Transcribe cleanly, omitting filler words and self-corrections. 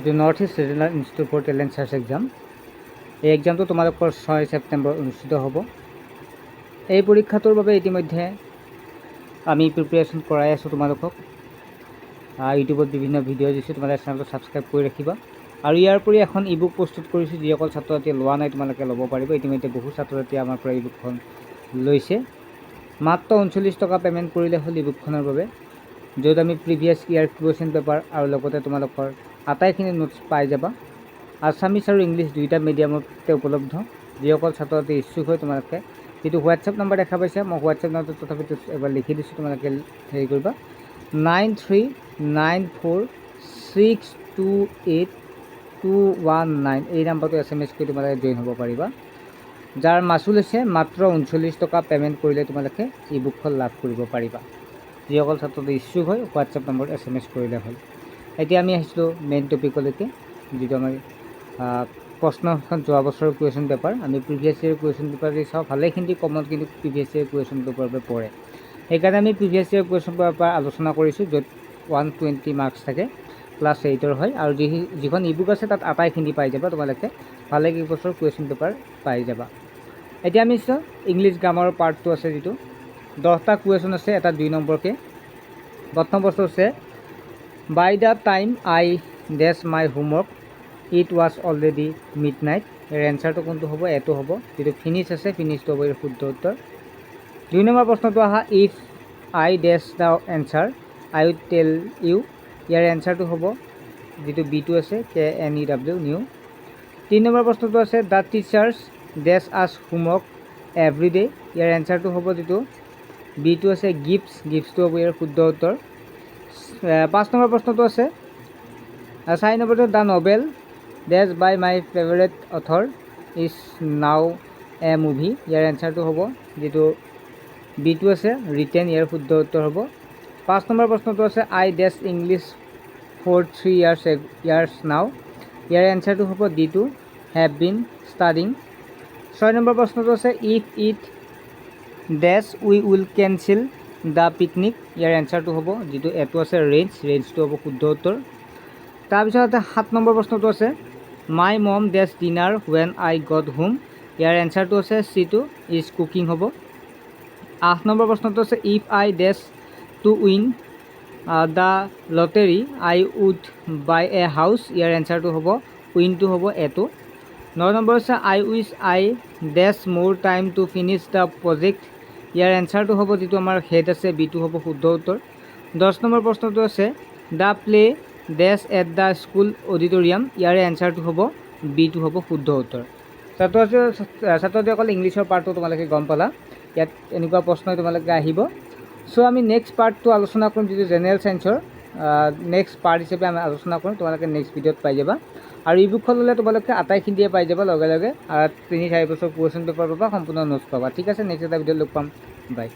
যিটো north east regional institute for talent search exam. এই এক্সামটো তোমালোকৰ 6 ছেপ্টেম্বৰ অনুষ্ঠিত হ'ব। এই পৰীক্ষাটোৰ বাবে ইতিমধ্যে আমি প্ৰিপেৰেশ্যন কৰাই আছোঁ তোমালোকক। ইউটিউবত বিভিন্ন ভিডিঅ' দিছোঁ, তোমালোকে চেনেলটো ছাবস্ক্ৰাইব কৰি ৰাখিবা। আৰু ইয়াৰ উপৰি এখন ই বুক প্ৰস্তুত কৰিছোঁ, যিসকল ছাত্ৰ ছাত্ৰীয়ে লোৱা নাই তোমালোকে ল'ব পাৰিব। ইতিমধ্যে বহু ছাত্ৰ ছাত্ৰীয়ে আমাৰ পৰা ই বুকখন লৈছে। মাত্ৰ 39 টকা পে'মেণ্ট কৰিলে হ'ল ই বুকখনৰ বাবে, য'ত আমি প্ৰিভিয়াছ ইয়াৰ কুৱেশ্যন পেপাৰ আৰু লগতে তোমালোকৰ আটাইখিনি নোটছ পাই যাবা। আছামিছ আৰু ইংলিছ দুয়োটা মিডিয়ামতে উপলব্ধ। যিসকল ছাত্ৰ ছাত্ৰী ইচ্ছুক হয় তোমালোকে যিটো হোৱাটছএপ নম্বৰ দেখা পাইছা, মই হোৱাটছএপ নম্বৰটো তথাপিতো এবাৰ লিখি দিছোঁ, তোমালোকে হেৰি কৰিবা 9394628219 এই নাম্বাৰটো SMS কৰি তোমালোকে জইন হ'ব পাৰিবা। যাৰ মাচুল হৈছে মাত্ৰ 39 টকা পে'মেণ্ট কৰিলে তোমালোকে ই বুকখন লাভ কৰিব পাৰিবা। যিসকল ছাত্ৰ ইচ্ছুক হয় হোৱাটছএপ নম্বৰত SMS কৰিলে হ'ল। এতিয়া আমি আহিছিলোঁ মেইন টপিকলৈকে, যিটো আমাৰ প্ৰশ্নখন যোৱা বছৰৰ কুৱেশ্যন পেপাৰ। আমি প্ৰিভিয়াছ ইয়েৰ কুৱেশ্যন পেপাৰ যদি চাওঁ, ভালেখিনি কমন কিন্তু প্ৰিভিয়াছ ইয়েৰ কুৱেশ্যন পেপাৰৰ পৰা পৰে। সেইকাৰণে আমি প্ৰিভিয়াছ ইয়েৰ কুৱেশ্যন পেপাৰ আলোচনা কৰিছোঁ, য'ত 120 মাৰ্কছ থাকে, ক্লাছ 8ৰ হয়। আৰু যিখন ই বুক আছে তাত আটাইখিনি পাই যাবা তোমালোকে, ভালেকেইবছৰ কুৱেশ্যন পেপাৰ পাই যাবা। এতিয়া আমি চাওঁ ইংলিছ গ্ৰামাৰৰ পাৰ্টটো আছে, যিটো 10টা কুৱেশ্যন আছে, এটা 2 নম্বৰকৈ। প্ৰথম প্ৰশ্ন হৈছে by the time I does my homework it was already midnight. ইয়াৰ এনচাৰটো কোনটো হ'ব? এইটো হ'ব। যিটো ফিনিছ আছে, ফিনিছটো হ'ব ইয়াৰ শুদ্ধ উত্তৰ। 2 নম্বৰ প্ৰশ্নটো আহা if I does the answer I will tell you. ইয়াৰ এনচাৰটো হ'ব যিটো বিটো আছে KNEW নিউ। 3 নম্বৰ প্ৰশ্নটো আছে দ্য টিচাৰ্ছ ডেছ আছ হোমৱৰ্ক এভৰি ডে। ইয়াৰ এনচাৰটো হ'ব যিটো বিটো আছে গিভছ, গিভছটো হ'ব ইয়াৰ শুদ্ধ উত্তৰ। 5 নম্বৰ প্ৰশ্নটো আছে 4 নম্বৰটো the novel dash by my favourite author is now a movie. ইয়াৰ এনচাৰটো হ'ব যিটো বিটো আছে ৰিটেন, ইয়াৰ শুদ্ধ উত্তৰ হ'ব। 5 নম্বৰ প্ৰশ্নটো আছে I dash English for 3 years now. ইয়াৰ এনচাৰটো হ'ব ডিটো হেভ বিন ষ্টাডিং। 6 নম্বৰ প্ৰশ্নটো আছে if it does we will cancel the picnic. ইয়াৰ এনচাৰটো হ'ব যিটো এটো আছে ৰেঞ্জ, ৰেঞ্জটো হ'ব শুদ্ধ উত্তৰ। তাৰপিছত 7 নম্বৰ প্ৰশ্নটো আছে my mom does dinner when I got home. ইয়াৰ এনচাৰটো আছে চিটো ইজ কুকিং হ'ব। 8 নম্বৰ প্ৰশ্নটো আছে if I does to win the lottery I would buy a house. ইয়াৰ এনচাৰটো হ'ব উইনটো হ'ব এটো। 9 নম্বৰ আছে আই wish I does more time to finish the project. ইয়াৰ এনচাৰটো হ'ব যিটো আমাৰ হেড আছে বিটো হ'ব শুদ্ধ উত্তৰ। 10 নম্বৰ প্ৰশ্নটো আছে the play does at the school auditorium. ইয়াৰ এনচাৰটো হ'ব বিটো হ'ব শুদ্ধ উত্তৰ। ছাত্ৰ-ছাত্ৰীসকল ইংলিছৰ পাৰ্টটো তোমালোকে গম পালা। ইয়াত এনেকুৱা প্ৰশ্নই তোমালোকে আহিব। চ' আমি নেক্সট পাৰ্টটো আলোচনা কৰিম, যিটো জেনেৰেল ছায়েন্সৰ নেক্সট পাৰ্ট হিচাপে আমি আলোচনা কৰিম। তোমালোকে নেক্সট ভিডিঅ'ত পাই যাবা। আৰু ই বুকখন ল'লে তোমালোকে আটাইখিনিয়ে পাই যাবা লগে লগে। 3-4 বছৰ কুৱেশ্যন পেপাৰ পাবা, সম্পূৰ্ণ নোটছ পাবা। ঠিক আছে, নেক্সট এটা ভিডিঅ'ত লগ পাম। বাই।